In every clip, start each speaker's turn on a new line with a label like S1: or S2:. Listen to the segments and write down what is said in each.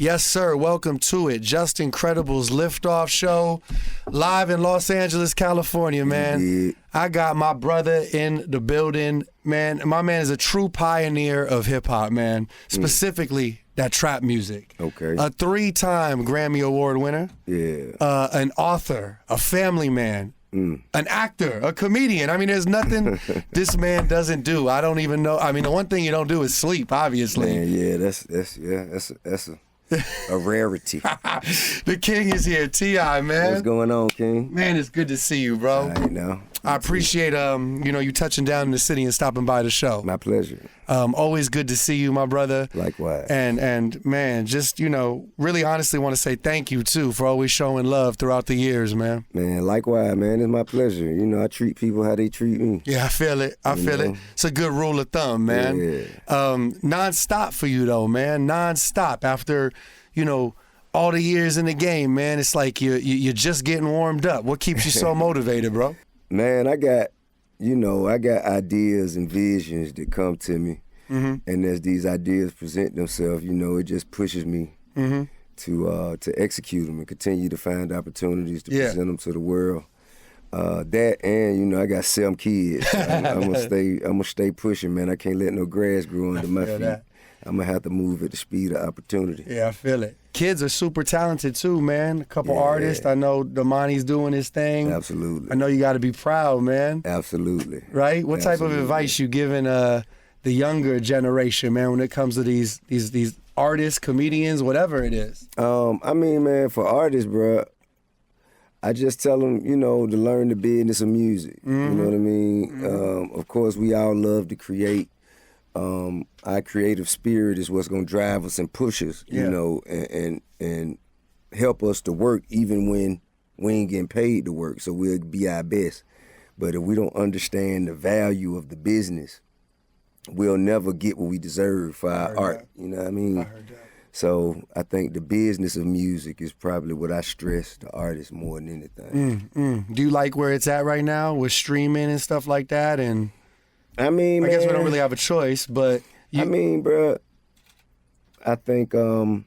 S1: Yes, sir. Welcome to it. Just Incredible's Liftoff Show, live in Los Angeles, California, man.
S2: Yeah.
S1: I got my brother in the building, man. My man is a true pioneer of hip-hop, man, specifically that trap music.
S2: Okay.
S1: A 3-time Grammy Award winner.
S2: Yeah.
S1: An author, a family man. An actor, a comedian. I mean, there's nothing this man doesn't do. I don't even know. I mean, the one thing you don't do is sleep, obviously.
S2: Man, yeah, that's a rarity.
S1: The king is here, T.I., man.
S2: What's going on, King?
S1: Man, it's good to see you, bro.
S2: I know.
S1: I appreciate you touching down in the city and stopping by the show.
S2: My pleasure.
S1: Always good to see you, my brother.
S2: Likewise.
S1: And man, just really honestly want to say thank you too for always showing love throughout the years, man.
S2: Man, likewise, man. It's my pleasure. I treat people how they treat me.
S1: Yeah, I feel it. I feel it. It's a good rule of thumb, man.
S2: Yeah.
S1: Non-stop for you though, man. Non-stop after all the years in the game, man. It's like you're just getting warmed up. What keeps you so motivated, bro?
S2: Man, I got ideas and visions that come to me. Mm-hmm. And as these ideas present themselves, it just pushes me to execute them and continue to find opportunities to present them to the world. That and I got 7 kids. I'm gonna stay pushing, man. I can't let no grass grow under my feet.
S1: That.
S2: I'm gonna have to move at the speed of opportunity.
S1: Yeah, I feel it. Kids are super talented too, man. A couple artists. I know Damani's doing his thing.
S2: Absolutely.
S1: I know you got to be proud, man.
S2: Absolutely.
S1: Right? What type of advice you giving the younger generation, man, when it comes to these artists, comedians, whatever it is?
S2: I mean, man, for artists, bro, I just tell them, to learn the business of music. You know what I mean? Of course, we all love to create. Our creative spirit is what's gonna drive us and push us, and help us to work even when we ain't getting paid to work. So we'll be our best. But if we don't understand the value of the business, we'll never get what we deserve for our art.
S1: That.
S2: You know what I mean?
S1: I heard that.
S2: So I think the business of music is probably what I stress the artist more than anything.
S1: Do you like where it's at right now with streaming and stuff like that? And
S2: I mean,
S1: I guess we don't really have a choice, but
S2: I mean, bro, I think there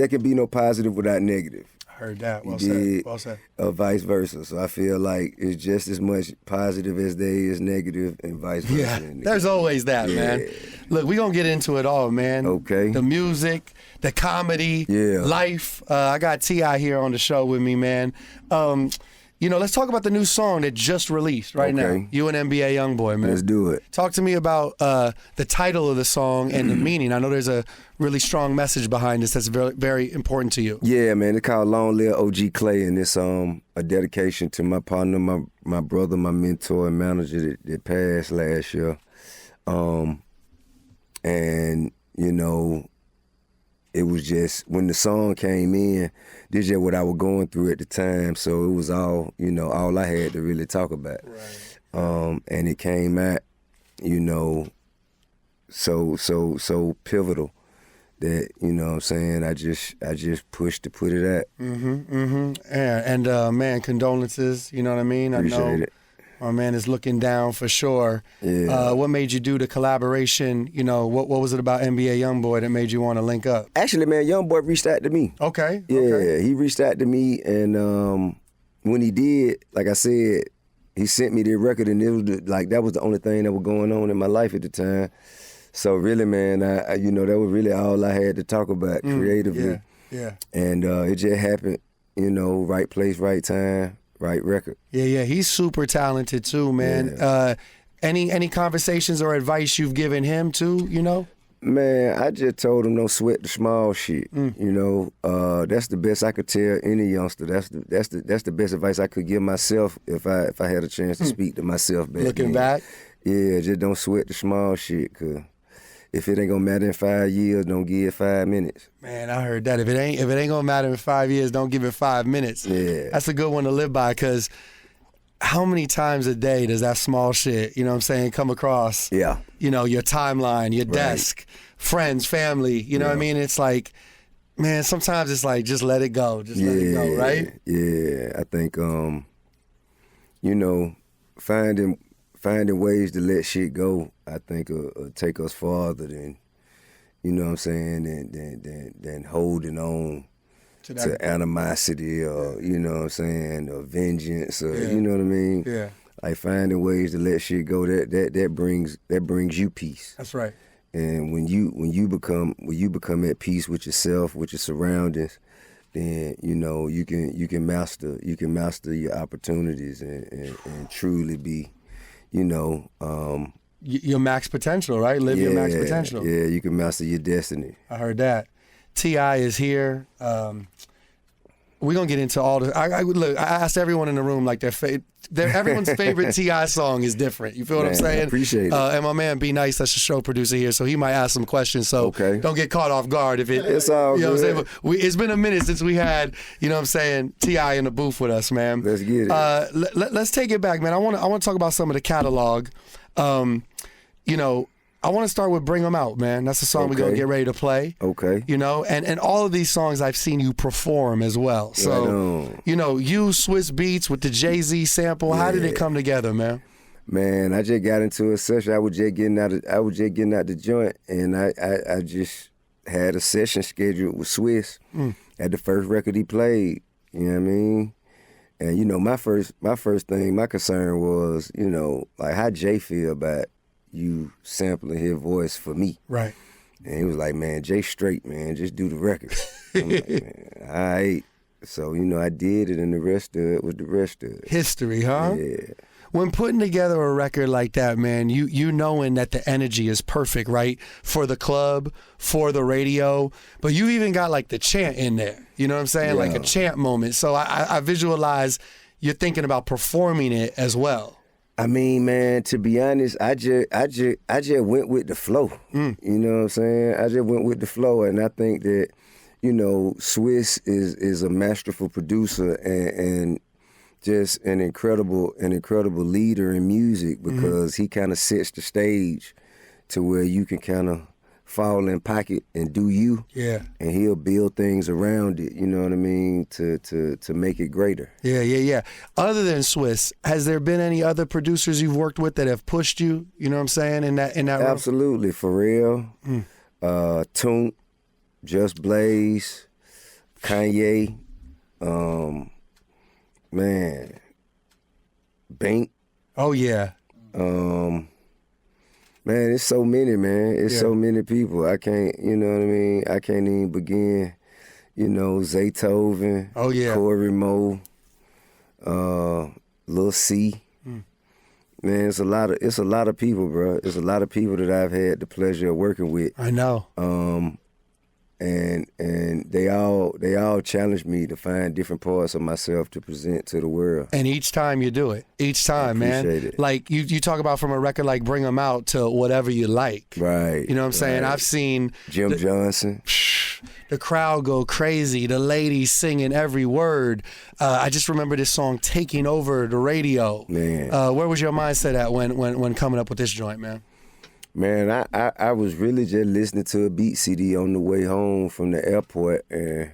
S2: can be no positive without negative.
S1: I heard that. Well said. Well said.
S2: Or vice versa. So I feel like it's just as much positive as there is negative, and vice versa.
S1: Yeah, there's always that, man. Look, we're going to get into it all, man.
S2: Okay.
S1: The music, the comedy, life. I got T.I. here on the show with me, man. Let's talk about the new song that just released right now. You and NBA Youngboy, man.
S2: Let's do it.
S1: Talk to me about the title of the song and the meaning. I know there's a really strong message behind this that's very, very important to you.
S2: Yeah, man. It's called Long Live OG Clay, and it's a dedication to my partner, my brother, my mentor and manager that passed last year. It was just, when the song came in, this is just what I was going through at the time, so it was all, all I had to really talk about. Right. And it came out, so pivotal that, what I'm saying, I just pushed to put it out.
S1: Yeah, and man, condolences, you know what I mean?
S2: Appreciate it.
S1: My man is looking down for sure.
S2: Yeah.
S1: What made you do the collaboration? What was it about NBA Youngboy that made you want to link up?
S2: Actually, man, Youngboy reached out to me.
S1: Okay.
S2: Yeah, he reached out to me, and when he did, like I said, he sent me the record, and it was that was the only thing that was going on in my life at the time. So really, man, I that was really all I had to talk about creatively.
S1: Yeah.
S2: And it just happened, right place, right time. Right record.
S1: Yeah, he's super talented too, man.
S2: Yeah.
S1: Any conversations or advice you've given him too,
S2: Man, I just told him don't sweat the small shit. That's the best I could tell any youngster. That's the best advice I could give myself if I had a chance to speak to myself back
S1: Looking
S2: then.
S1: back?
S2: Yeah, just don't sweat the small shit, cause if it ain't gonna matter in 5 years, don't give it 5 minutes.
S1: Man, I heard that. If it ain't gonna matter in 5 years, don't give it 5 minutes.
S2: Yeah.
S1: That's a good one to live by, because how many times a day does that small shit, come across?
S2: Yeah.
S1: Your timeline, your desk, friends, family, you know what I mean? It's like, man, sometimes it's like, just let it go. Just let it go, right?
S2: Yeah. I think, finding ways to let shit go, I think, take us farther than, you know what I'm saying, than holding on to animosity or, you know what I'm saying, or vengeance or, you know what I mean?
S1: Yeah.
S2: Like finding ways to let shit go, that brings you peace.
S1: That's right.
S2: And when you become at peace with yourself, with your surroundings, then you know you can master your opportunities and truly be, you know,
S1: your max potential, right? Live your max potential.
S2: Yeah, you can master your destiny.
S1: I heard that. T.I. is here. We're gonna get into all the. Look, I asked everyone in the room like everyone's favorite T.I. song is different. You feel what I'm saying?
S2: I appreciate it.
S1: And my man B Nice, that's the show producer here, so he might ask some questions. So don't get caught off guard if
S2: it's all
S1: you know
S2: good.
S1: what I'm saying. But it's been a minute since we had, you know what I'm saying, T.I. in the booth with us, man.
S2: Let's get it.
S1: Let's take it back, man. I want to talk about some of the catalog. You know, I want to start with Bring 'Em Out, man. That's the song we're going to get ready to play.
S2: Okay.
S1: You know, and all of these songs I've seen you perform as well. So, you know, you, Swiss Beats with the Jay-Z sample, how did it come together, man?
S2: Man, I just got into a session. I was just getting out the joint, and I just had a session scheduled with Swiss at the first record he played. You know what I mean? And you know, my first thing, my concern was, you know, like how Jay feel about you sampling his voice for me.
S1: Right.
S2: And he was like, man, Jay straight, man, just do the record. I'm like, man, all right. So, you know, I did it, and the rest of it was the rest of it.
S1: History, huh?
S2: Yeah.
S1: When putting together a record like that, man, you knowing that the energy is perfect, right? For the club, for the radio, but you even got like the chant in there. You know what I'm saying?
S2: Yeah.
S1: Like a chant moment. So I visualize you're thinking about performing it as well.
S2: I mean, man, to be honest, I just went with the flow. You know what I'm saying? I just went with the flow, and I think that, you know, Swiss is a masterful producer and just an incredible leader in music, because he kind of sets the stage to where you can kind of fall in pocket and do you.
S1: Yeah.
S2: And he'll build things around it, you know what I mean, to make it greater.
S1: Yeah. Other than Swiss, has there been any other producers you've worked with that have pushed you, you know what I'm saying, in that role?
S2: Absolutely. Pharrell, Toon, Just Blaze, Kanye, man, Bank.
S1: Oh yeah.
S2: Man, it's so many, man. It's so many people. I can't, you know what I mean? I can't even begin. You know, Zaytoven.
S1: Oh, yeah.
S2: Corey Moe, Lil C. Man, it's a lot of people, bro. It's a lot of people that I've had the pleasure of working with.
S1: I know.
S2: And they all challenge me to find different parts of myself to present to the world.
S1: And each time you do it, each time, man.
S2: It.
S1: Like you talk about from a record like Bring 'Em Out to whatever you like.
S2: Right.
S1: You know what I'm saying? I've seen
S2: Jim Johnson.
S1: The crowd go crazy. The ladies singing every word. I just remember this song taking over the radio.
S2: Man.
S1: Where was your mindset at when coming up with this joint, man?
S2: Man, I was really just listening to a beat CD on the way home from the airport, and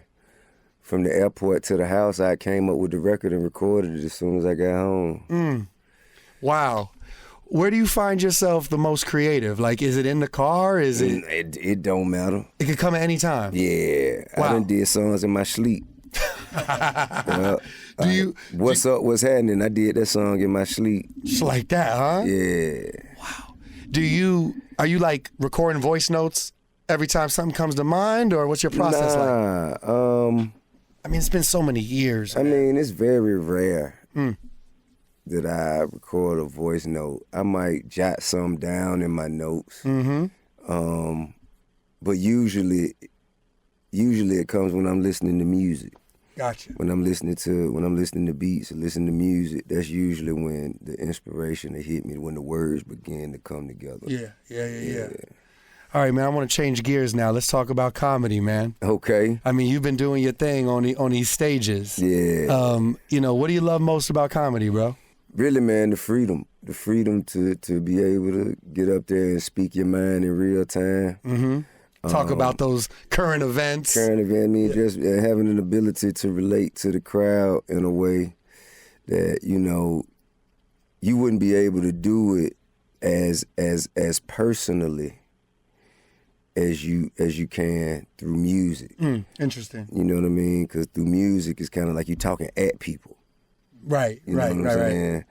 S2: from the airport to the house, I came up with the record and recorded it as soon as I got home.
S1: Wow. Where do you find yourself the most creative? Like, is it in the car? Is it?
S2: It don't matter.
S1: It could come at any time.
S2: Yeah.
S1: Wow.
S2: I done did songs in my sleep. What's up, what's happening? I did that song in my sleep.
S1: Just like that, huh?
S2: Yeah.
S1: Wow. Are you like recording voice notes every time something comes to mind, or what's your process like?
S2: I
S1: mean, it's been so many years.
S2: I mean, it's very rare that I record a voice note. I might jot some down in my notes. But usually it comes when I'm listening to music.
S1: Gotcha.
S2: When I'm listening to beats or listening to music, that's usually when the inspiration will hit me, when the words begin to come together.
S1: Yeah. All right, man, I want to change gears now. Let's talk about comedy, man.
S2: Okay.
S1: I mean, you've been doing your thing on these stages.
S2: Yeah.
S1: You know, what do you love most about comedy, bro?
S2: Really, man, the freedom to be able to get up there and speak your mind in real time.
S1: Talk about those current events.
S2: Just having an ability to relate to the crowd in a way that, you know, you wouldn't be able to do it as personally as you can through music.
S1: Interesting.
S2: You know what I mean? Because through music, it's kind of like you talking at people.
S1: Right,
S2: you know
S1: right,
S2: what I'm saying?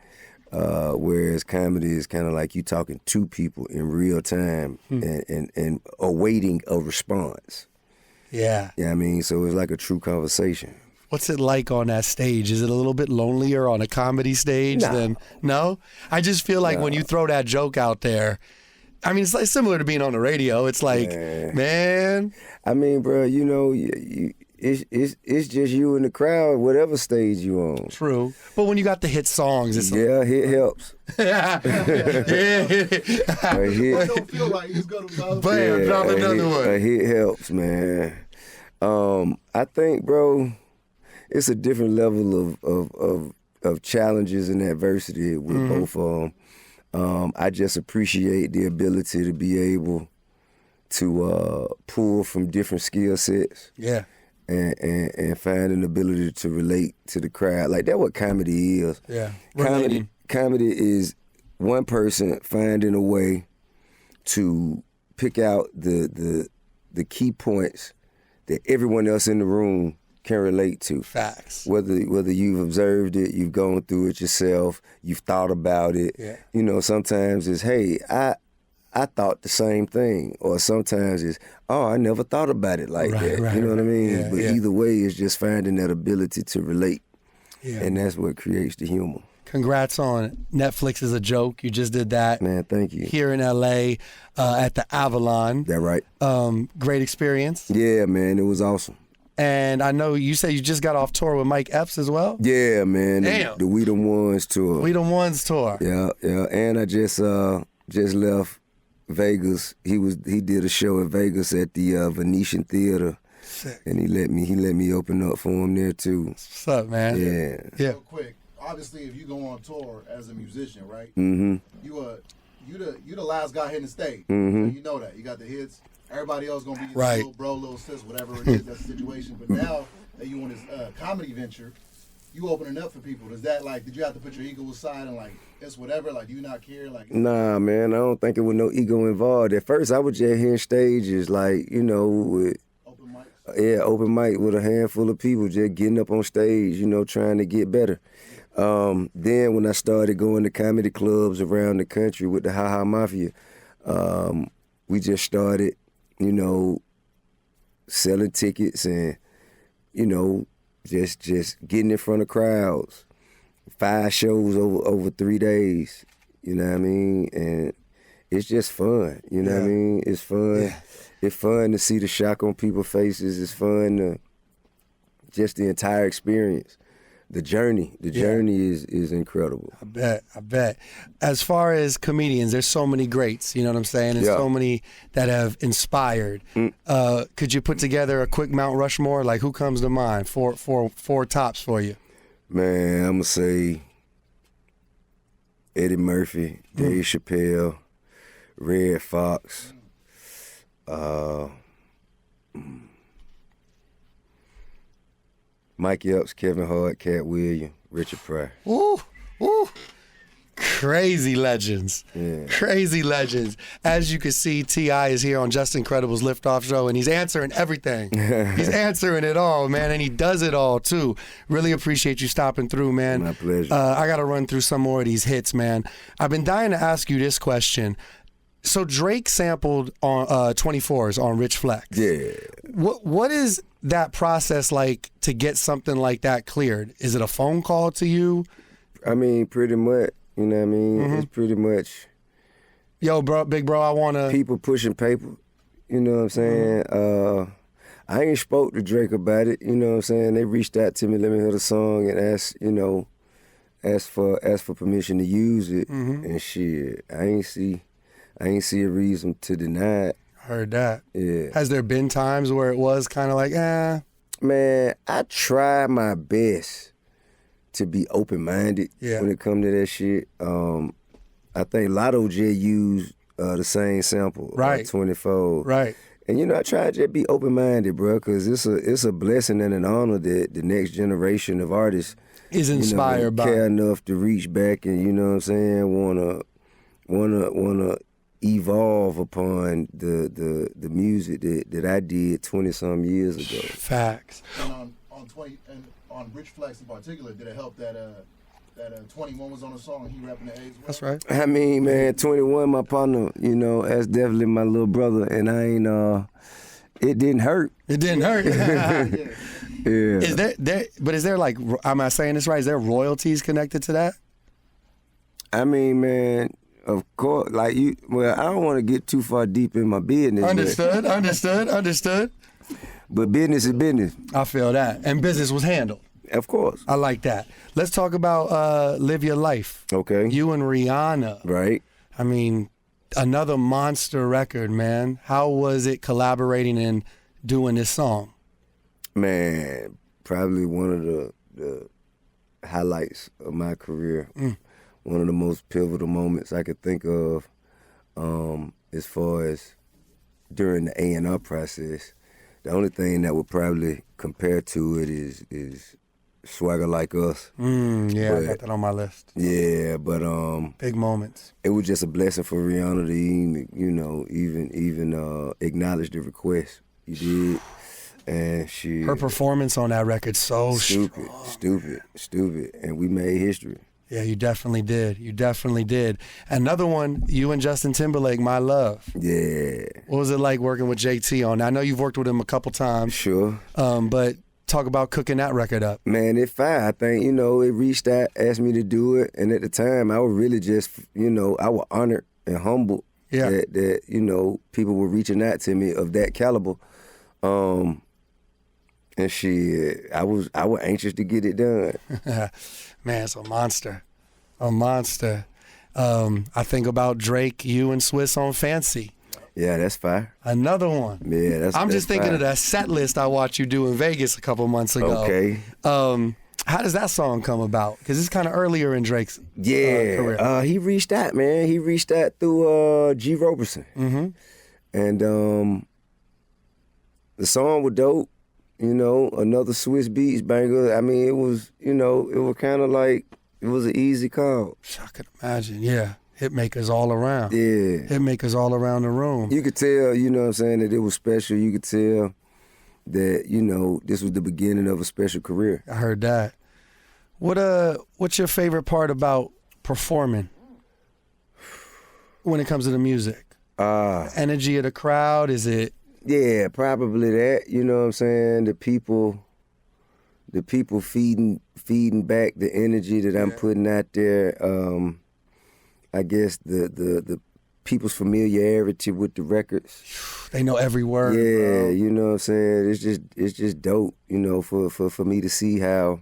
S2: Whereas comedy is kind of like you talking to people in real time and awaiting a response.
S1: Yeah.
S2: Yeah, I mean, so it's like a true conversation.
S1: What's it like on that stage? Is it a little bit lonelier on a comedy stage than no? I just feel like when you throw that joke out there, I mean, it's like similar to being on the radio. It's like, man.
S2: I mean, bro, you know, it's just you and the crowd, whatever stage you on.
S1: True, but when you got the hit songs, it's
S2: it helps.
S1: yeah.
S3: I don't feel like he's gonna drop
S1: another one.
S2: A hit helps, man. I think, bro, it's a different level of challenges and adversity with both of them. I just appreciate the ability to be able to pull from different skill sets.
S1: Yeah.
S2: And find an ability to relate to the crowd. Like, that's what comedy is.
S1: Yeah.
S2: Comedy is one person finding a way to pick out the key points that everyone else in the room can relate to.
S1: Facts.
S2: Whether you've observed it, you've gone through it yourself, you've thought about it.
S1: Yeah.
S2: You know, sometimes it's, hey, I thought the same thing. Or sometimes it's, oh, I never thought about it like that.
S1: Right,
S2: you know what I mean?
S1: Yeah,
S2: but either way, it's just finding that ability to relate.
S1: Yeah.
S2: And that's what creates the humor.
S1: Congrats on Netflix is a Joke. You just did that.
S2: Man, thank you.
S1: Here in LA at the Avalon.
S2: That right?
S1: Great experience.
S2: Yeah, man, it was awesome.
S1: And I know you say you just got off tour with Mike Epps as well?
S2: Yeah, man.
S1: Damn.
S2: The We Them Ones tour.
S1: We Them Ones tour.
S2: Yeah. And I just left Vegas. He did a show in Vegas at the Venetian Theater.
S1: Sick.
S2: And he let me open up for him there too.
S1: What's up, man?
S2: Yeah.
S3: Real quick, obviously, if you go on tour as a musician, right?
S2: Mm-hmm.
S3: You the last guy hitting the stage.
S2: Mm-hmm.
S3: So you know that. You got the hits. Everybody else gonna be your
S1: Right.
S3: little bro, little sis, whatever it is, that's the situation. But now that you on this comedy venture, you opening up for people. Does that, like, did you have to put your ego aside and, like, it's whatever? Like, do you not care? Like,
S2: Nah, man, I don't think it was no ego involved. At first, I was just hitting stages, like, you know, with
S3: open mics?
S2: yeah, open mic with a handful of people, just getting up on stage, you know, trying to get better. Then when I started going to comedy clubs around the country with the Ha Ha Mafia, we just started, you know, selling tickets and, you know, just getting in front of crowds. 5 shows over 3 days, you know what I mean? And it's just fun, you know what I mean? It's fun. Yeah. It's fun to see the shock on people's faces. It's fun to just the entire experience. The journey is incredible.
S1: I bet. As far as comedians, there's so many greats, you know what I'm saying? And so many that have inspired. Could you put together a quick Mount Rushmore? Like, who comes to mind? Four tops for you.
S2: Man, I'm going to say Eddie Murphy, Dave Chappelle, Red Fox, Mike Epps, Kevin Hart, Cat Williams, Richard Pryor.
S1: Ooh. Crazy legends.
S2: Yeah.
S1: Crazy legends. As you can see, T.I. is here on Just Incredible's Liftoff Show, and he's answering everything. He's answering it all, man, and he does it all, too. Really appreciate you stopping through, man.
S2: My pleasure.
S1: I got to run through some more of these hits, man. I've been dying to ask you this question. So Drake sampled on 24s on Rich Flex.
S2: Yeah.
S1: What is that process like to get something like that cleared? Is it a phone call to you?
S2: I mean, pretty much. You know what I mean? It's pretty much.
S1: Yo, bro, big bro, I want to.
S2: People pushing paper. You know what I'm saying? I ain't spoke to Drake about it. You know what I'm saying? They reached out to me, let me hear the song, and asked for permission to use it. And shit, I ain't see a reason to deny it.
S1: Heard that.
S2: Yeah.
S1: Has there been times where it was kind of like,
S2: Man, I try my best to be open-minded when it come to that shit. I think Lotto J used the same sample,
S1: right?
S2: 24,
S1: right?
S2: And you know, I try to just be open-minded, bro, because it's a blessing and an honor that the next generation of artists
S1: is inspired by,
S2: care enough to reach back and, you know what I'm saying, wanna evolve upon the music that I did 20-some years ago.
S1: Facts.
S3: And on 20 and on Rich Flex in particular, did it help that 21 was on the song and he rapping the A's?
S1: That's right.
S2: I mean, man, 21, my partner, you know, that's definitely my little brother, and I ain't. It didn't hurt.
S1: It didn't hurt.
S2: Yeah.
S1: Is there like, am I saying this right? Is there royalties connected to that?
S2: I mean, man, of course, like you. Well, I don't want to get too far deep in my business.
S1: Understood.
S2: But business is business.
S1: I feel that, and business was handled.
S2: Of course.
S1: I like that. Let's talk about Live Your Life.
S2: Okay.
S1: You and Rihanna.
S2: Right.
S1: I mean, another monster record, man. How was it collaborating and doing this song?
S2: Man, probably one of the highlights of my career. One of the most pivotal moments I could think of, as far as during the A&R process. The only thing that would probably compare to it is Swagger Like Us.
S1: Yeah, I got that on my list.
S2: Yeah, but
S1: Big moments.
S2: it was just a blessing for Rihanna to even acknowledge the request. You did, and
S1: Her performance on that record so
S2: stupid, and we made history.
S1: Yeah, you definitely did. Another one, you and Justin Timberlake, My Love.
S2: Yeah.
S1: What was it like working with JT on that? I know you've worked with him a couple times.
S2: Sure.
S1: But talk about cooking that record up.
S2: Man, it fine. I think, it reached out, asked me to do it. And at the time, I was really just, I was honored and humbled that people were reaching out to me of that caliber. And I was anxious to get it done.
S1: Man, it's a monster. I think about Drake, you and Swiss on Fancy.
S2: Yeah, that's fire.
S1: Another one.
S2: Yeah,
S1: I'm just thinking
S2: fire.
S1: of that set list I watched you do in Vegas a couple months ago.
S2: Okay.
S1: How does that song come about? Because it's kind of earlier in Drake's career.
S2: He reached out, man. He reached out through G. Roberson.
S1: Mm-hmm.
S2: And the song was dope. Another Swiss Beats banger. I mean, it was kind of like, it was an easy call.
S1: I could imagine, yeah. Hitmakers all around.
S2: Yeah.
S1: Hitmakers all around the room.
S2: You could tell, that it was special. You could tell that, this was the beginning of a special career.
S1: I heard that. What's your favorite part about performing when it comes to the music? Energy of the crowd, is it?
S2: Yeah, probably that. You know what I'm saying? The people feeding back the energy that I'm putting out there. I guess the people's familiarity with the records.
S1: They know every word.
S2: Yeah,
S1: bro.
S2: you know what I'm saying? It's just dope, for me to see how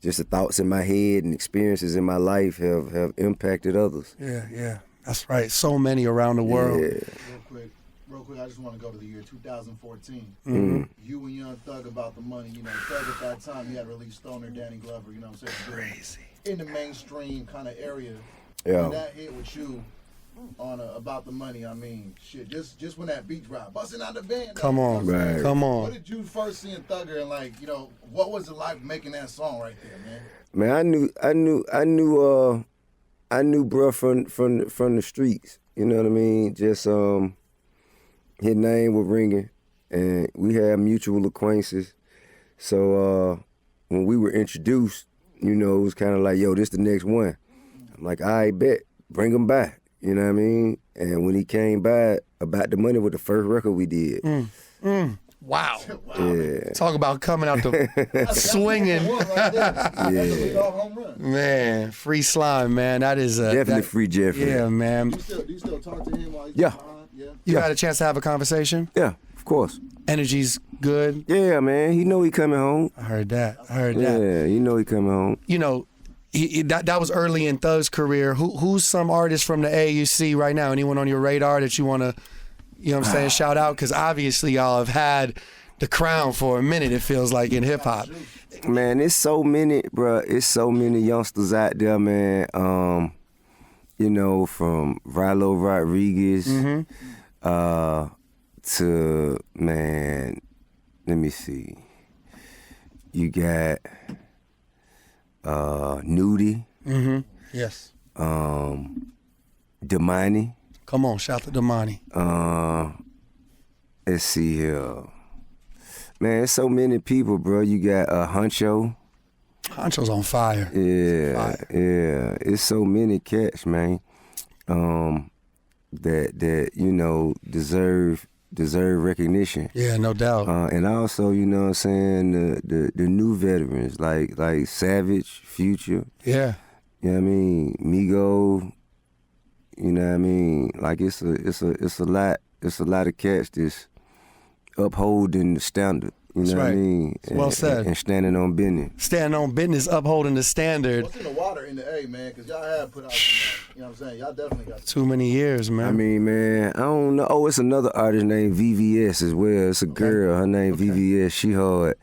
S2: just the thoughts in my head and experiences in my life have impacted others.
S1: Yeah. That's right. So many around the world.
S2: Yeah.
S3: Real quick, I just want to go to the year 2014.
S2: Mm-hmm.
S3: You and Young Thug About the Money. Thug at that time, he had released Stoner, Danny Glover, you know what I'm saying?
S1: Crazy.
S3: In the mainstream kind of area.
S2: Yeah.
S3: And that hit with you on About the Money, I mean, shit, just when that beat dropped, busting out the band.
S1: Come on,
S2: right.
S1: Come on.
S3: What did you first see in Thugger and what was it like making that song right there, man?
S2: Man, I knew bruh from the streets. You know what I mean? Just his name was ringing, and we had mutual acquaintances. So when we were introduced, it was kind of like, yo, this the next one. I'm like, I bet, bring him by. You know what I mean? And when he came by, About the Money was the first record we did.
S1: Wow.
S2: Yeah.
S1: Talk about coming out the swinging.
S3: Yeah.
S1: Man, free slime, man. That is
S2: Definitely free Jeffrey.
S1: Yeah, man.
S3: Do you still talk to him while he's
S2: Yeah.
S3: behind? Yeah.
S1: You had a chance to have a conversation?
S2: Yeah, of course.
S1: Energy's good.
S2: Yeah, man. He know he coming home.
S1: I heard that.
S2: Yeah, he know he coming home.
S1: That was early in Thug's career. Who's some artist from the AUC right now? Anyone on your radar that you want to, shout out? Because obviously y'all have had the crown for a minute, it feels like, in hip-hop.
S2: Man, it's so many, bruh. It's so many youngsters out there, man. From Rilo Rodriguez to, man, let me see. You got Nudie.
S1: Yes.
S2: Damani.
S1: Come on, shout to Damani.
S2: Let's see here. Man, there's so many people, bro. You got Huncho.
S1: Honcho's on fire.
S2: Yeah, yeah. It's so many cats, man. That you know deserve recognition.
S1: Yeah, no doubt.
S2: And also, you know what I'm saying, the new veterans like Savage, Future.
S1: Yeah.
S2: You know what I mean? Migo. You know what I mean? Like it's a lot of cats that's upholding the standard. You know what I mean?
S1: Well said.
S2: And standing on business.
S1: Standing on business, upholding the standard.
S3: What's in the water in the A, man? Because y'all have put out, you know what I'm saying? Y'all definitely got
S1: too many years, man.
S2: I mean, man, I don't know. Oh, it's another artist named VVS as well. It's a girl. Her name VVS. She hard.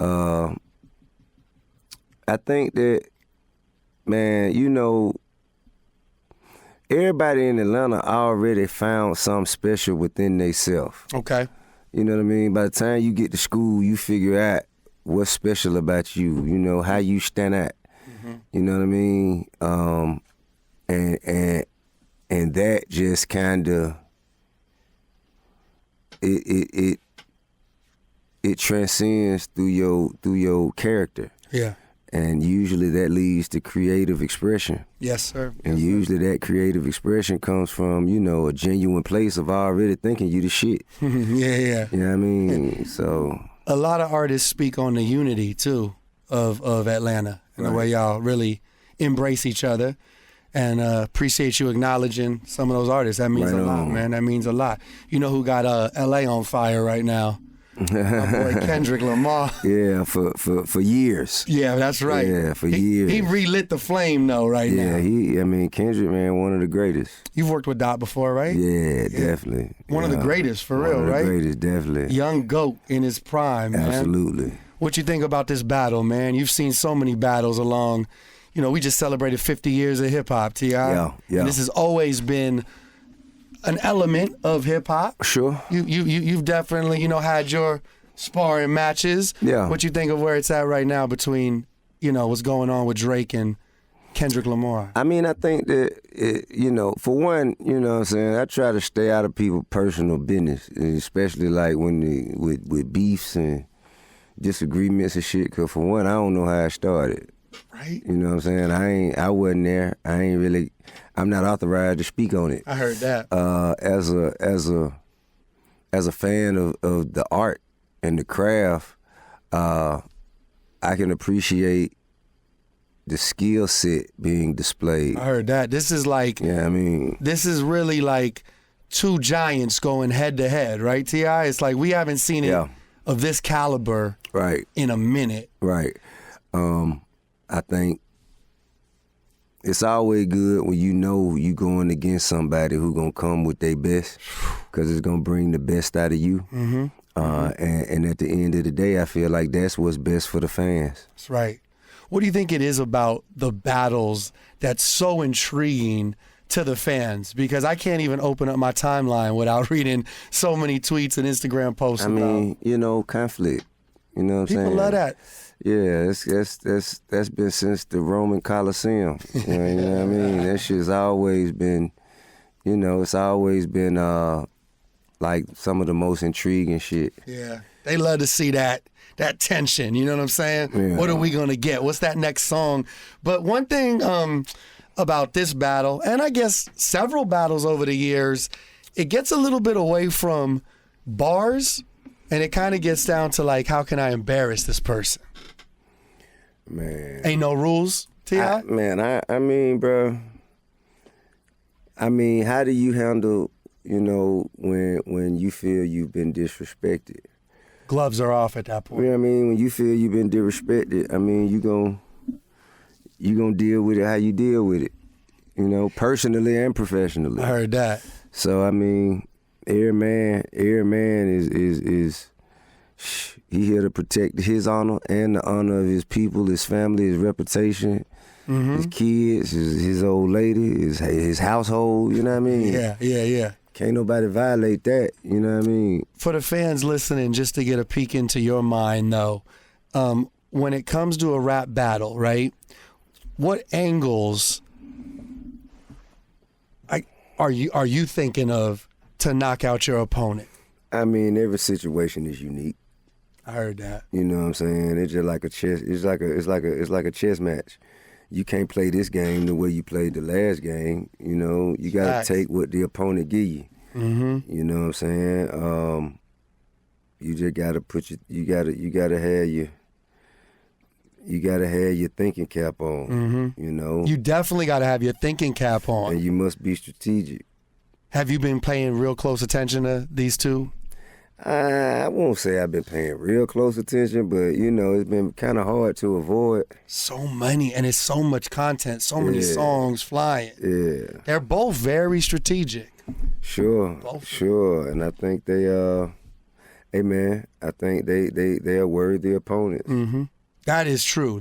S2: I think that, man, you know, everybody in Atlanta already found something special within themselves.
S1: Okay.
S2: You know what I mean? By the time you get to school, you figure out what's special about you. You know how you stand out. Mm-hmm. You know what I mean? And that just kind of it transcends through your character.
S1: Yeah.
S2: And usually that leads to creative expression.
S1: Yes, sir.
S2: And
S1: yes,
S2: usually that creative expression comes from, you know, a genuine place of already thinking you the shit.
S1: yeah, yeah.
S2: You know what I mean? So
S1: a lot of artists speak on the unity too of Atlanta and the way y'all really embrace each other. And appreciate you acknowledging some of those artists. That means a lot, man. That means a lot. You know who got L.A. on fire right now? My boy Kendrick Lamar.
S2: Yeah, for years.
S1: Yeah, that's right.
S2: Yeah, for years.
S1: He relit the flame though now.
S2: Yeah, I mean, Kendrick, man, one of the greatest.
S1: You've worked with Dot before, right?
S2: Yeah, definitely.
S1: One of the greatest, for real, right?
S2: One of the greatest, definitely.
S1: Young GOAT in his prime, man.
S2: Absolutely.
S1: What you think about this battle, man? You've seen so many battles along. You know, we just celebrated 50 years of hip hop, T.I.
S2: Yeah.
S1: And this has always been an element of hip hop.
S2: Sure.
S1: You've definitely, you know, had your sparring matches.
S2: Yeah.
S1: What you think of where it's at right now between, you know, what's going on with Drake and Kendrick Lamar?
S2: I mean, I think that, you know, for one, you know what I'm saying, I try to stay out of people's personal business, especially like when with beefs and disagreements and shit, because for one, I don't know how it started.
S1: Right.
S2: You know what I'm saying? I wasn't there. I'm not authorized to speak on it.
S1: I heard that.
S2: As a fan of the art and the craft, I can appreciate the skill set being displayed.
S1: I heard that. This is like,
S2: yeah, I mean,
S1: this is really like two giants going head to head, right, T.I.? It's like we haven't seen it of this caliber in a minute.
S2: Right. I think it's always good when you know you going against somebody who gonna come with their best, because it's gonna bring the best out of you. Mm-hmm. And at the end of the day, I feel like that's what's best for the fans.
S1: That's right. What do you think it is about the battles that's so intriguing to the fans? Because I can't even open up my timeline without reading so many tweets and Instagram posts.
S2: I mean, you know, conflict. You know what I'm saying?
S1: People love that.
S2: Yeah, that's been since the Roman Coliseum. You know what I mean? That shit's always been, you know, it's always been like some of the most intriguing shit.
S1: Yeah, they love to see that tension. You know what I'm saying? Yeah. What are we gonna get? What's that next song? But one thing about this battle, and I guess several battles over the years, it gets a little bit away from bars, and it kind of gets down to like, how can I embarrass this person?
S2: Man,
S1: ain't no rules, T.I.?
S2: I mean, bro. I mean, how do you handle, you know, when you feel you've been disrespected?
S1: Gloves are off at that point.
S2: You know what I mean? When you feel you've been disrespected, I mean, you gonna deal with it how you deal with it, you know, personally and professionally.
S1: I heard that.
S2: So I mean, every man is he here to protect his honor and the honor of his people, his family, his reputation, his kids, his old lady, his household. You know what I mean?
S1: Yeah.
S2: Can't nobody violate that. You know what I mean?
S1: For the fans listening, just to get a peek into your mind, though, when it comes to a rap battle, right? What angles? are you thinking of to knock out your opponent?
S2: I mean, every situation is unique.
S1: I heard that.
S2: You know what I'm saying? It's just like a chess. It's like a chess match. You can't play this game the way you played the last game. You know, you gotta take what the opponent give you.
S1: Mm-hmm.
S2: You know what I'm saying? You just gotta you gotta have your thinking cap on.
S1: Mm-hmm.
S2: You know,
S1: you definitely gotta have your thinking cap on,
S2: and you must be strategic.
S1: Have you been paying real close attention to these two?
S2: I won't say I've been paying real close attention, but you know, it's been kind of hard to avoid.
S1: So many, and it's so much content, so many songs flying.
S2: Yeah,
S1: they're both very strategic.
S2: Sure, and I think they hey man, I think they are worthy opponents.
S1: Mm-hmm. That is true.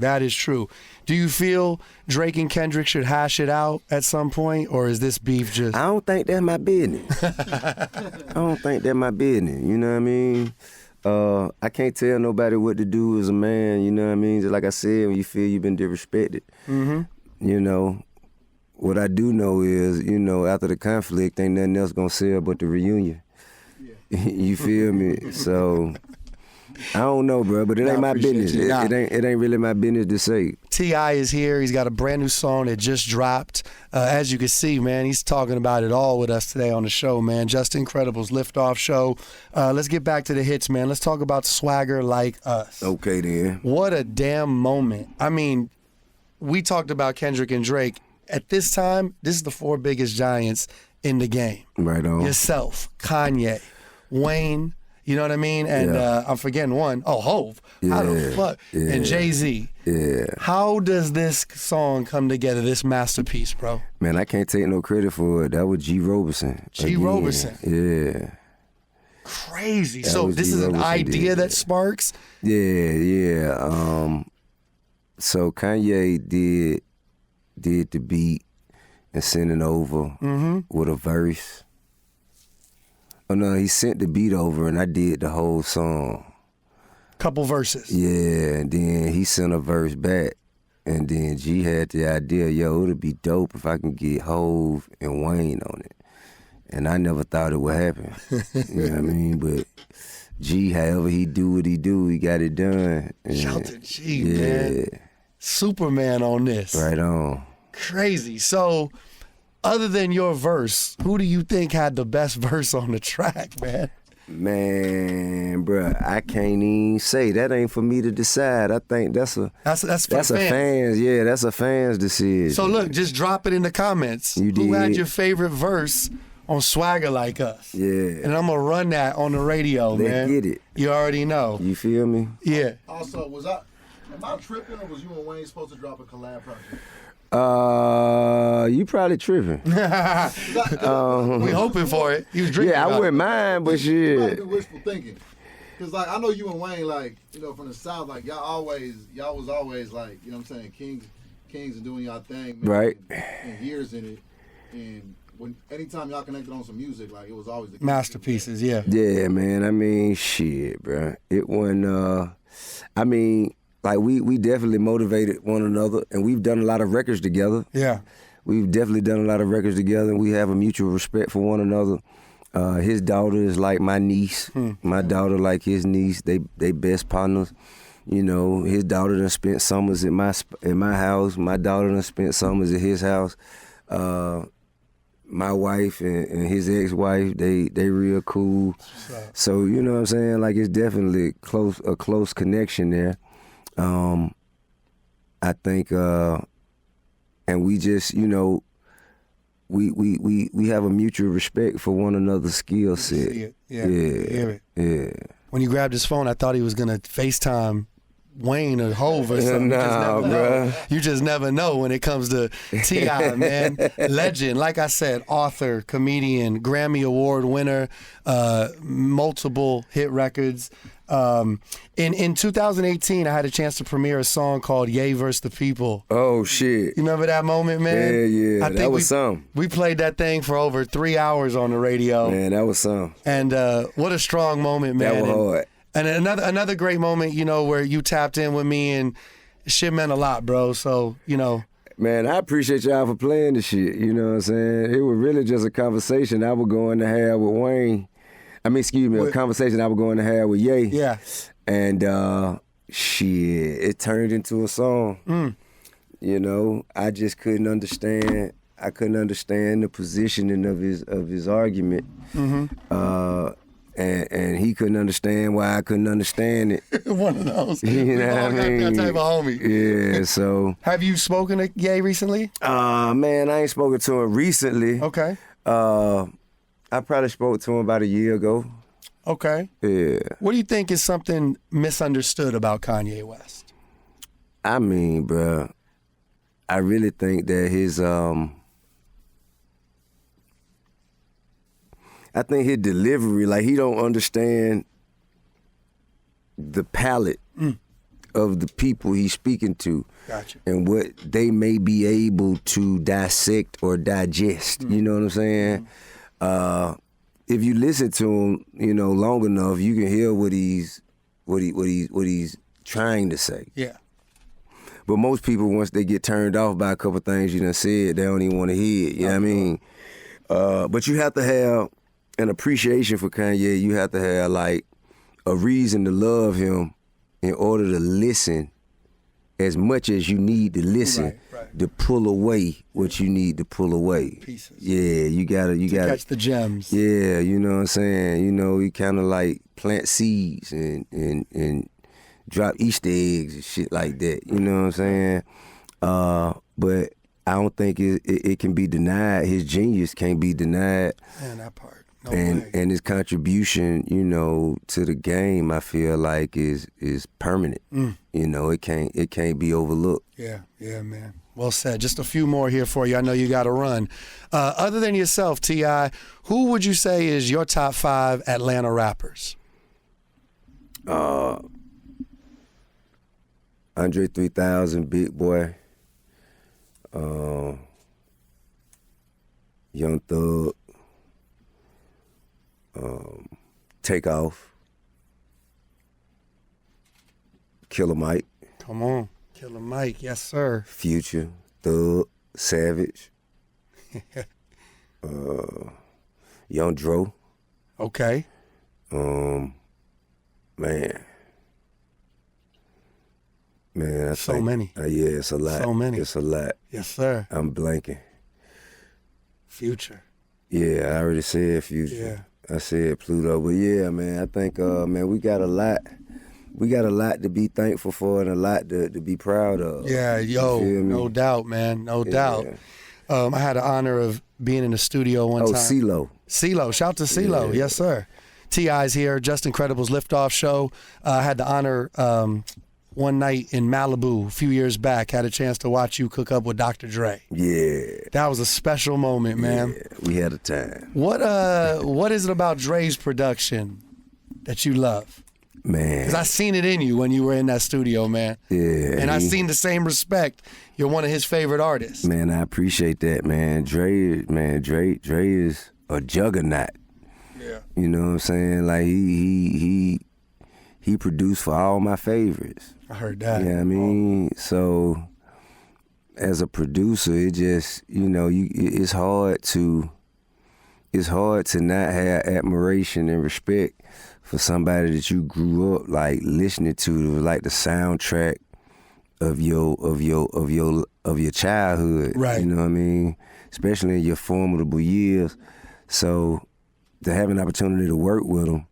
S1: Do you feel Drake and Kendrick should hash it out at some point, or is this beef just...
S2: I don't think that's my business. I don't think that's my business, you know what I mean? I can't tell nobody what to do as a man, you know what I mean? Just like I said, when you feel you've been disrespected, you know, what I do know is, you know, after the conflict, ain't nothing else gonna sell but the reunion. Yeah. You feel me? So... I don't know, bro, but it ain't my business. It ain't really my business to say.
S1: T.I. is here. He's got a brand new song that just dropped. As you can see, man, he's talking about it all with us today on the show, man. Just Incredible's Liftoff Show. Let's get back to the hits, man. Let's talk about Swagger Like Us.
S2: Okay, then.
S1: What a damn moment. I mean, we talked about Kendrick and Drake. At this time, this is the four biggest giants in the game.
S2: Right on.
S1: Yourself, Kanye, Wayne, you know what I mean? And I'm forgetting one. Oh, Hove. How the fuck? Yeah. And Jay-Z.
S2: Yeah.
S1: How does this song come together, this masterpiece, bro?
S2: Man, I can't take no credit for it. That was G. Roberson.
S1: Roberson.
S2: Yeah.
S1: Crazy. So this is an idea that sparks?
S2: Yeah. So Kanye did the beat and sent it over with a verse. Oh no, he sent the beat over and I did the whole song.
S1: Couple verses.
S2: Yeah, and then he sent a verse back. And then G had the idea, yo, it'd be dope if I can get Hove and Wayne on it. And I never thought it would happen. You know what I mean? But G, however he do what he do, he got it done. And
S1: shout to G, man. Superman on this.
S2: Right on.
S1: Crazy. So, other than your verse, who do you think had the best verse on the track, man?
S2: Man, bruh, I can't even say. That ain't for me to decide. I think that's a fan's. Yeah, that's a fan's decision.
S1: So look, just drop it in the comments. Who had your favorite verse on Swagger Like Us?
S2: Yeah.
S1: And I'm gonna run that on the radio, man.
S2: Let's get it.
S1: You already know.
S2: You feel me?
S1: Yeah.
S3: Also, am I tripping, or was you and Wayne supposed to drop a collab project?
S2: You probably tripping.
S1: We hoping for it. He was drinking.
S2: Yeah, I wouldn't mind, but shit.
S3: Might be wishful thinking. Cause like I know you and Wayne, like, you know, from the South, like y'all was always like, you know what I'm saying, kings and doing y'all thing, man,
S2: right?
S3: And years in it. And anytime y'all connected on some music, like it was always the
S1: masterpieces, yeah.
S2: Yeah, man. I mean, shit, bro. It wasn't. I mean. Like, we definitely motivated one another, and we've done a lot of records together.
S1: Yeah.
S2: We've definitely done a lot of records together, and we have a mutual respect for one another. His daughter is like my niece. My daughter like his niece. They best partners. You know, his daughter done spent summers at my house. My daughter done spent summers at his house. My wife and his ex-wife, they real cool. So, you know what I'm saying? Like, it's definitely a close connection there. I think, and we just, you know, we have a mutual respect for one another's skill set. Yeah.
S1: When you grabbed his phone, I thought he was gonna FaceTime Wayne or Hove or something.
S2: Nah, bro.
S1: You just never know when it comes to T.I., man. Legend, like I said, author, comedian, Grammy Award winner, multiple hit records. In 2018, I had a chance to premiere a song called Ye vs. the People.
S2: Oh, shit.
S1: You remember that moment, man?
S2: Yeah. That was something.
S1: We played that thing for over 3 hours on the radio.
S2: Man, that was something.
S1: And what a strong moment, man.
S2: That was hard.
S1: And another great moment, you know, where you tapped in with me and shit meant a lot, bro. So, you know.
S2: Man, I appreciate y'all for playing the shit. You know what I'm saying? It was really just a conversation I was going to have with Wayne. A conversation I was going to have with Ye.
S1: Yeah.
S2: And shit, it turned into a song. You know, I just couldn't understand. I couldn't understand the positioning of his argument. And he couldn't understand why I couldn't understand it.
S1: One of those.
S2: You know what I mean?
S1: Got that type of homie.
S2: Yeah, so.
S1: Have you spoken to Ye recently?
S2: Man, I ain't spoken to him recently.
S1: Okay.
S2: I probably spoke to him about a year ago.
S1: Okay.
S2: Yeah.
S1: What do you think is something misunderstood about Kanye West?
S2: I mean, bruh, I really think that his delivery, like he don't understand the palette of the people he's speaking to.
S1: Gotcha.
S2: And what they may be able to dissect or digest. You know what I'm saying? If you listen to him, you know, long enough, you can hear what he's trying to say.
S1: Yeah.
S2: But most people, once they get turned off by a couple things you done said, they don't even want to hear it. You know what I mean? But you have to have an appreciation for Kanye. You have to have like a reason to love him in order to listen as much as you need to listen to pull away what you need to pull away.
S1: Pieces.
S2: Yeah, you gotta
S1: catch the gems.
S2: Yeah, you know what I'm saying? You know, you kinda like plant seeds and drop Easter eggs and shit like that. You know what I'm saying? But I don't think it can be denied. His genius can't be denied.
S1: Man, that part. No
S2: and
S1: way.
S2: And his contribution, you know, to the game, I feel like is permanent. You know, it can't be overlooked.
S1: Yeah, man. Well said. Just a few more here for you. I know you got to run. Other than yourself, T.I., who would you say is your top 5 Atlanta rappers?
S2: Andre 3000, Big Boy, Young Thug, Takeoff, Killer Mike.
S1: Come on. Killer Mike, yes, sir.
S2: Future, Thug, Savage, Young Dro.
S1: Okay.
S2: Man, I
S1: So
S2: think,
S1: many.
S2: Yeah, it's a lot.
S1: So many.
S2: It's a lot.
S1: Yes, sir.
S2: I'm blanking.
S1: Future.
S2: Yeah, I already said Future.
S1: Yeah.
S2: I said Pluto, but yeah, man, I think, man, we got a lot. We got a lot to be thankful for and a lot to be proud of.
S1: Yeah, no doubt, man, no doubt. I had the honor of being in the studio one time.
S2: CeeLo.
S1: CeeLo, shout to CeeLo, yes, sir. T.I.'s here, Just Incredible's Liftoff Show. I had the honor one night in Malibu a few years back, had a chance to watch you cook up with Dr. Dre.
S2: Yeah.
S1: That was a special moment, man.
S2: Yeah, we had a time.
S1: What is it about Dre's production that you love?
S2: Man.
S1: Because I seen it in you when you were in that studio, man.
S2: Yeah.
S1: And I seen the same respect. You're one of his favorite artists.
S2: Man, I appreciate that, man. Dre is a juggernaut.
S1: Yeah.
S2: You know what I'm saying? Like he produced for all my favorites.
S1: I heard that.
S2: You know what I mean? So as a producer, it just, you know, it's hard to not have admiration and respect for somebody that you grew up like listening to. It was like the soundtrack of your childhood.
S1: Right.
S2: You know what I mean? Especially in your formidable years. So to have an opportunity to work with them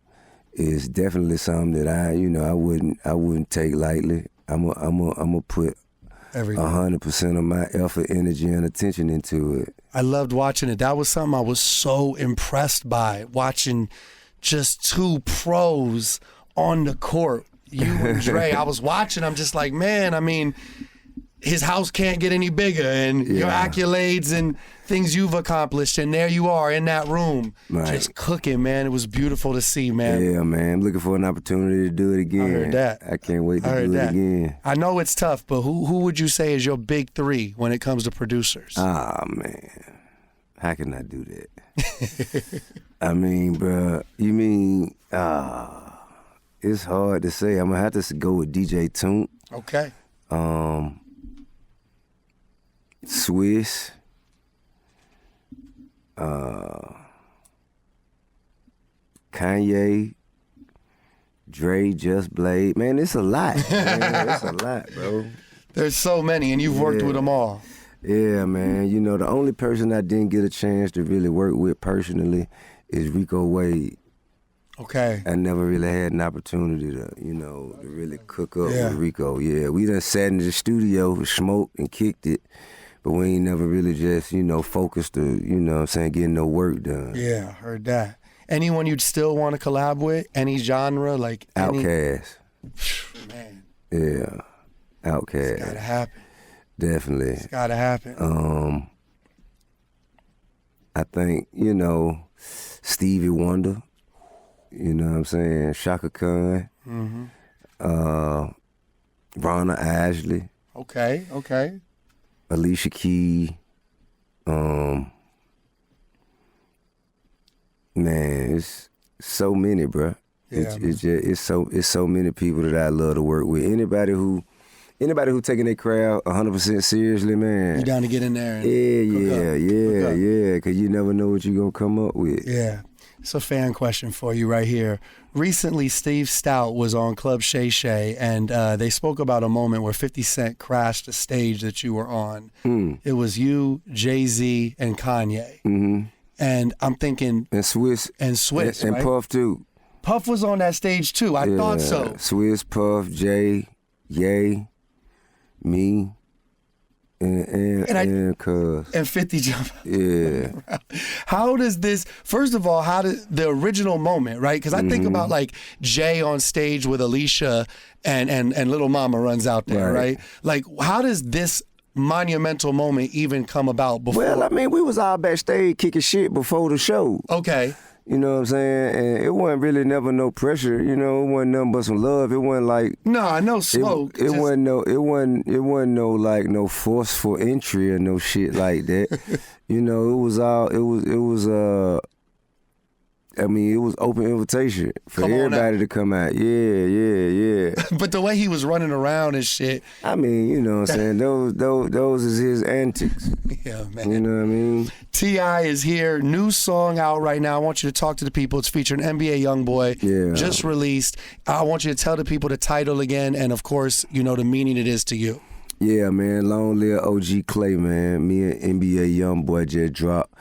S2: is definitely something that I wouldn't take lightly. I'm gonna put 100% of my effort, energy, and attention into it.
S1: I loved watching it. That was something I was so impressed by, watching just two pros on the court. You and Dre. I was watching, I'm just like, man, I mean, his house can't get any bigger, and your accolades and things you've accomplished, and there you are in that room, just cooking, man. It was beautiful to see, man.
S2: Yeah, man. I'm looking for an opportunity to do it again.
S1: I heard that.
S2: I can't wait to do it again.
S1: I know it's tough, but who would you say is your big 3 when it comes to producers?
S2: Ah, man. How can I do that? I mean, bro, you mean, it's hard to say. I'm going to have to go with DJ Toon.
S1: Okay.
S2: Swiss. Kanye, Dre, Just Blade. Man, it's a lot. Man, it's a lot, bro.
S1: There's so many, and you've worked with them all.
S2: Yeah, man. You know, the only person I didn't get a chance to really work with personally is Rico Wade.
S1: Okay.
S2: I never really had an opportunity to, to really cook up with Rico. Yeah, we done sat in the studio, smoked and kicked it, but we ain't never really just, focused to, getting no work done.
S1: Yeah, heard that. Anyone you'd still want to collab with? Any genre? Like
S2: Outkast.
S1: Man.
S2: Yeah. Outkast.
S1: It's gotta happen.
S2: Definitely.
S1: It's gotta happen.
S2: I think, Stevie Wonder. You know what I'm saying? Shaka Khan. Ronna Ashley.
S1: Okay.
S2: Alicia Keys. Man, it's so many, bro.
S1: Yeah,
S2: it's so many people that I love to work with. Anybody who taking their craft 100% seriously, man.
S1: You down to get in there?
S2: Yeah. Because you never know what you're gonna come up with.
S1: Yeah. It's a fan question for you right here. Recently, Steve Stout was on Club Shay Shay, and they spoke about a moment where 50 Cent crashed the stage that you were on. It was you, Jay-Z, and Kanye. Mm-hmm. And I'm thinking...
S2: And Swiss.
S1: And
S2: right? Puff, too.
S1: Puff was on that stage, too. I thought so.
S2: Swiss, Puff, Jay, Ye, me, and Cuz.
S1: And 50 jump.
S2: Yeah.
S1: How does this, first of all, how did the original moment, right? Because I think about like Jay on stage with Alicia and Little Mama runs out there, right? Like, how does this monumental moment even come about before?
S2: Well, I mean, we was all backstage kicking shit before the show.
S1: Okay.
S2: You know what I'm saying? And it wasn't really never no pressure, it wasn't nothing but some love. It wasn't like
S1: no smoke.
S2: It wasn't no like no forceful entry or no shit like that. It was open invitation for everybody to come out. Yeah.
S1: But the way he was running around and shit.
S2: I mean, you know what I'm saying? Those is his antics.
S1: Yeah, man.
S2: You know what I mean?
S1: T.I. is here. New song out right now. I want you to talk to the people. It's featuring NBA Youngboy.
S2: Yeah.
S1: Just released. I want you to tell the people the title again and, of course, the meaning it is to you.
S2: Yeah, man. Long live OG Clay, man. Me and NBA Youngboy just dropped.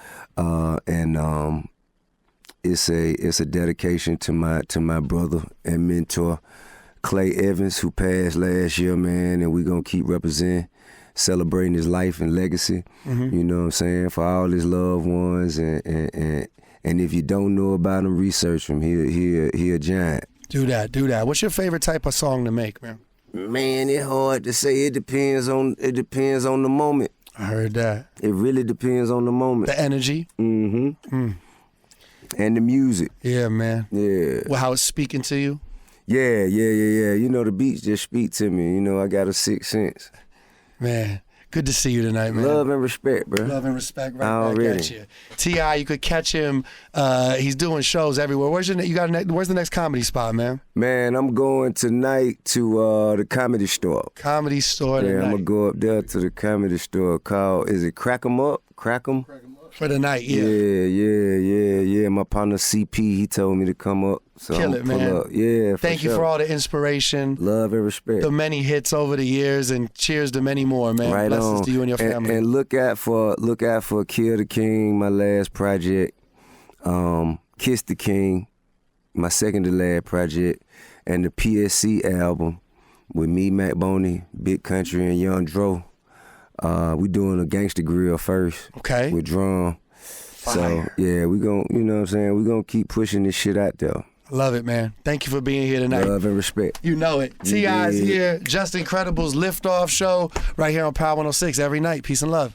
S2: It's a dedication to my brother and mentor, Clay Evans, who passed last year, man, and we gonna keep representing, celebrating his life and legacy. Mm-hmm. You know what I'm saying? For all his loved ones, and if you don't know about him, research him. He a giant.
S1: Do that. What's your favorite type of song to make, man?
S2: Man, it's hard to say. It depends on the moment.
S1: I heard that.
S2: It really depends on the moment.
S1: The energy.
S2: Mm-hmm. And the music.
S1: Yeah, man.
S2: Yeah.
S1: Well, how it's speaking to you?
S2: Yeah. The beats just speak to me. I got a sixth sense.
S1: Man, good to see you tonight, man.
S2: Love and respect, bro.
S1: Love and respect right back at you. T.I., you could catch him. He's doing shows everywhere. Where's the next comedy spot, man?
S2: Man, I'm going tonight to the Comedy Store.
S1: Comedy Store tonight.
S2: Yeah, I'm going to go up there to the Comedy Store called, is it Crack 'em Up? Crack 'em?
S1: For the night, yeah.
S2: Yeah. My partner CP, he told me to come up. So
S1: Kill it, man.
S2: Up. Yeah,
S1: Thank you for all the inspiration.
S2: Love and respect.
S1: The many hits over the years, and cheers to many more, man.
S2: Right
S1: Blessings
S2: on.
S1: to you and your family.
S2: And look out for Kill the King, my last project. Kiss the King, my second to last project, and the PSC album with me, Mac Boney, Big Country, and Young Dro. We doing a gangster grill first.
S1: Okay.
S2: With drum.
S1: Fire.
S2: So yeah, we gon' you know what I'm saying, we gonna keep pushing this shit out there.
S1: Love it, man. Thank you for being here tonight.
S2: Love and respect.
S1: You know it. T.I.'s here. Just Incredible's Liftoff Show right here on Power 106 every night. Peace and love.